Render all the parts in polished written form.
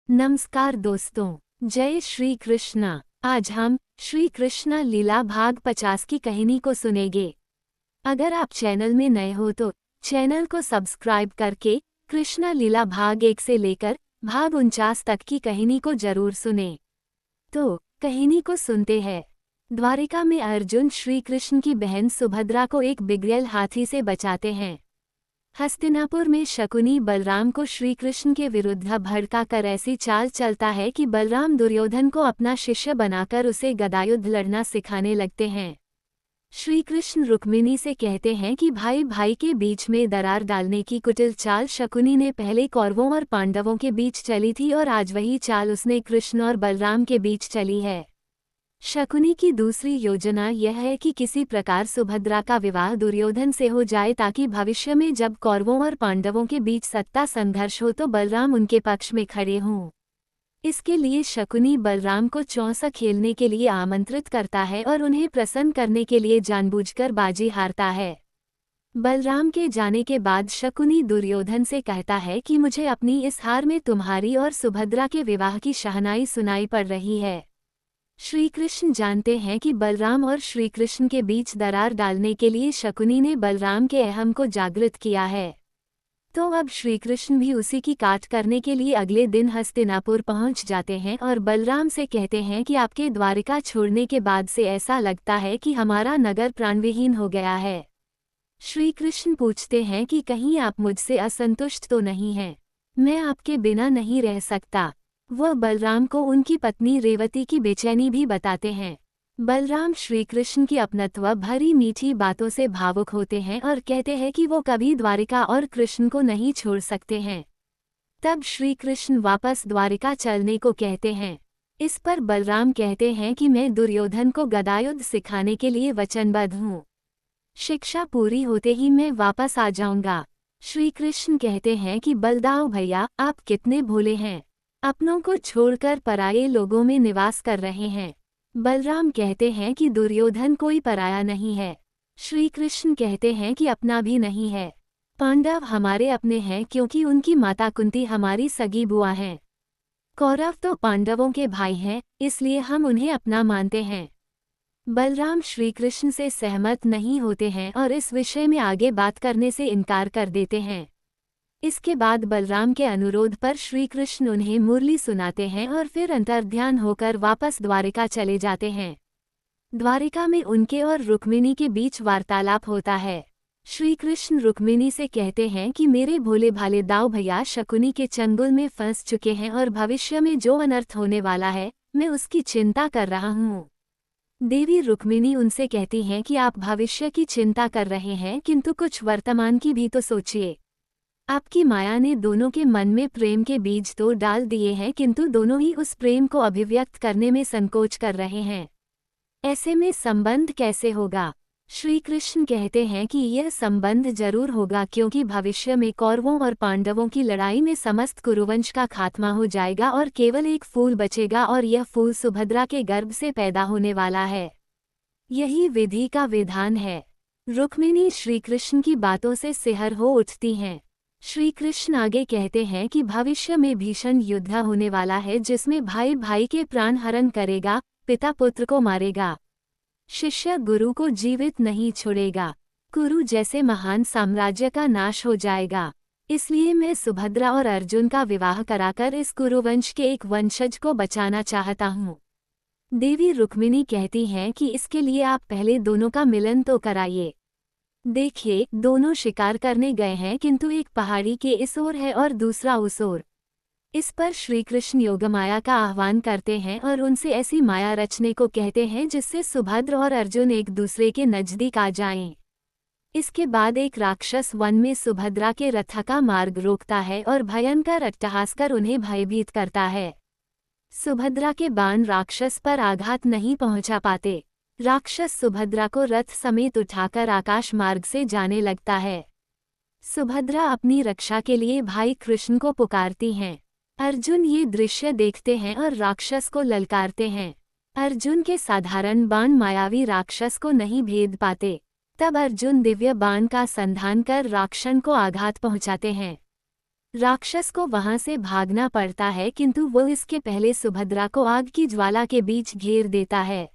नमस्कार दोस्तों, जय श्री कृष्णा। आज हम श्री कृष्णा लीला भाग 50 की कहानी को सुनेंगे। अगर आप चैनल में नए हो तो चैनल को सब्सक्राइब करके कृष्णा लीला भाग 1 से लेकर भाग 49 तक की कहानी को जरूर सुने। तो कहानी को सुनते हैं। द्वारिका में अर्जुन श्री कृष्ण की बहन सुभद्रा को एक बिगड़ैल हाथी से बचाते हैं। हस्तिनापुर में शकुनी बलराम को श्री कृष्ण के विरुद्ध भड़का कर ऐसी चाल चलता है कि बलराम दुर्योधन को अपना शिष्य बनाकर उसे गदायुद्ध लड़ना सिखाने लगते हैं। श्री कृष्ण रुक्मिणी से कहते हैं कि भाई भाई के बीच में दरार डालने की कुटिल चाल शकुनी ने पहले कौरवों और पांडवों के बीच चली थी और आज वही चाल उसने कृष्ण और बलराम के बीच चली है। शकुनी की दूसरी योजना यह है कि किसी प्रकार सुभद्रा का विवाह दुर्योधन से हो जाए ताकि भविष्य में जब कौरवों और पांडवों के बीच सत्ता संघर्ष हो तो बलराम उनके पक्ष में खड़े हों। इसके लिए शकुनी बलराम को चौसा खेलने के लिए आमंत्रित करता है और उन्हें प्रसन्न करने के लिए जानबूझकर बाजी हारता है। बलराम के जाने के बाद शकुनी दुर्योधन से कहता है कि मुझे अपनी इस हार में तुम्हारी और सुभद्रा के विवाह की शहनाई सुनाई पड़ रही है। श्री कृष्ण जानते हैं कि बलराम और श्री कृष्ण के बीच दरार डालने के लिए शकुनी ने बलराम के अहम को जागृत किया है। तो अब श्री कृष्ण भी उसी की काट करने के लिए अगले दिन हस्तिनापुर पहुंच जाते हैं और बलराम से कहते हैं कि आपके द्वारिका छोड़ने के बाद से ऐसा लगता है कि हमारा नगर प्राणविहीन हो गया है। श्री कृष्ण पूछते हैं कि कहीं आप मुझसे असंतुष्ट तो नहीं हैं? मैं आपके बिना नहीं रह सकता। वह बलराम को उनकी पत्नी रेवती की बेचैनी भी बताते हैं। बलराम श्री कृष्ण की अपनत्व भरी मीठी बातों से भावुक होते हैं और कहते हैं कि वो कभी द्वारिका और कृष्ण को नहीं छोड़ सकते हैं। तब श्री कृष्ण वापस द्वारिका चलने को कहते हैं। इस पर बलराम कहते हैं कि मैं दुर्योधन को गदायुद्ध सिखाने के लिए वचनबद्ध हूँ। शिक्षा पूरी होते ही मैं वापस आ जाऊंगा। श्री कृष्ण कहते हैं कि बलदाऊ भैया, आप कितने भोले हैं, अपनों को छोड़कर पराये लोगों में निवास कर रहे हैं। बलराम कहते हैं कि दुर्योधन कोई पराया नहीं है। श्री कृष्ण कहते हैं कि अपना भी नहीं है। पांडव हमारे अपने हैं क्योंकि उनकी माता कुंती हमारी सगी बुआ हैं। कौरव तो पांडवों के भाई हैं, इसलिए हम उन्हें अपना मानते हैं। बलराम श्री कृष्ण से सहमत नहीं होते हैं और इस विषय में आगे बात करने से इनकार कर देते हैं। इसके बाद बलराम के अनुरोध पर श्री कृष्ण उन्हें मुरली सुनाते हैं और फिर अंतर्ध्यान होकर वापस द्वारिका चले जाते हैं। द्वारिका में उनके और रुक्मिणी के बीच वार्तालाप होता है। श्री कृष्ण रुक्मिणी से कहते हैं कि मेरे भोले भाले दाऊ भैया शकुनी के चंगुल में फंस चुके हैं और भविष्य में जो अनर्थ होने वाला है मैं उसकी चिंता कर रहा हूँ। देवी रुक्मिणी उनसे कहती हैं कि आप भविष्य की चिंता कर रहे हैं किंतु कुछ वर्तमान की भी तो सोचिए। आपकी माया ने दोनों के मन में प्रेम के बीज तो डाल दिए हैं किंतु दोनों ही उस प्रेम को अभिव्यक्त करने में संकोच कर रहे हैं। ऐसे में संबंध कैसे होगा? श्री कृष्ण कहते हैं कि यह संबंध जरूर होगा क्योंकि भविष्य में कौरवों और पांडवों की लड़ाई में समस्त कुरुवंश का खात्मा हो जाएगा और केवल एक फूल बचेगा और यह फूल सुभद्रा के गर्भ से पैदा होने वाला है। यही विधि का विधान है। रुक्मिणी श्री कृष्ण की बातों से सिहर हो उठती हैं। श्री कृष्ण आगे कहते हैं कि भविष्य में भीषण युद्ध होने वाला है जिसमें भाई भाई के प्राण हरण करेगा, पिता पुत्र को मारेगा, शिष्य गुरु को जीवित नहीं छोड़ेगा, कुरु जैसे महान साम्राज्य का नाश हो जाएगा। इसलिए मैं सुभद्रा और अर्जुन का विवाह कराकर इस कुरुवंश के एक वंशज को बचाना चाहता हूँ। देवी रुक्मिणी कहती हैं कि इसके लिए आप पहले दोनों का मिलन तो कराइए। देखिए, दोनों शिकार करने गए हैं किंतु एक पहाड़ी के इस ओर है और दूसरा उस ओर। इस पर श्री कृष्ण योगमाया का आह्वान करते हैं और उनसे ऐसी माया रचने को कहते हैं जिससे सुभद्रा और अर्जुन एक दूसरे के नजदीक आ जाएं। इसके बाद एक राक्षस वन में सुभद्रा के रथ का मार्ग रोकता है और भयंकर अट्टहास कर उन्हें भयभीत करता है। सुभद्रा के बाण राक्षस पर आघात नहीं पहुंचा पाते। राक्षस सुभद्रा को रथ समेत उठाकर आकाश मार्ग से जाने लगता है। सुभद्रा अपनी रक्षा के लिए भाई कृष्ण को पुकारती हैं। अर्जुन ये दृश्य देखते हैं और राक्षस को ललकारते हैं। अर्जुन के साधारण बाण मायावी राक्षस को नहीं भेद पाते। तब अर्जुन दिव्य बाण का संधान कर राक्षस को आघात पहुंचाते हैं। राक्षस को वहां से भागना पड़ता है, किंतु वो इसके पहले सुभद्रा को आग की ज्वाला के बीच घेर देता है।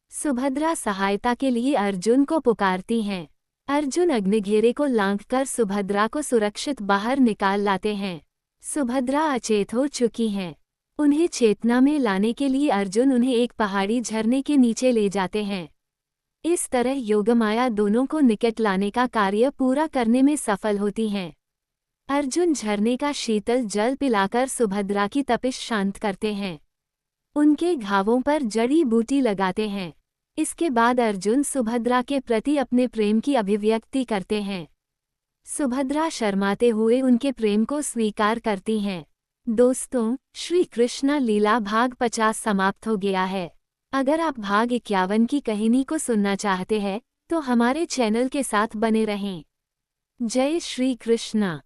सुभद्रा सहायता के लिए अर्जुन को पुकारती हैं। अर्जुन अग्निघेरे को लांघकर सुभद्रा को सुरक्षित बाहर निकाल लाते हैं। सुभद्रा अचेत हो चुकी हैं। उन्हें चेतना में लाने के लिए अर्जुन उन्हें एक पहाड़ी झरने के नीचे ले जाते हैं। इस तरह योगमाया दोनों को निकट लाने का कार्य पूरा करने में सफल होती हैं। अर्जुन झरने का शीतल जल पिलाकर सुभद्रा की तपिश शांत करते हैं। उनके घावों पर जड़ी बूटी लगाते हैं। इसके बाद अर्जुन सुभद्रा के प्रति अपने प्रेम की अभिव्यक्ति करते हैं। सुभद्रा शर्माते हुए उनके प्रेम को स्वीकार करती हैं। दोस्तों, श्री कृष्ण लीला भाग 50 समाप्त हो गया है। अगर आप भाग 51 की कहानी को सुनना चाहते हैं तो हमारे चैनल के साथ बने रहें। जय श्री कृष्ण।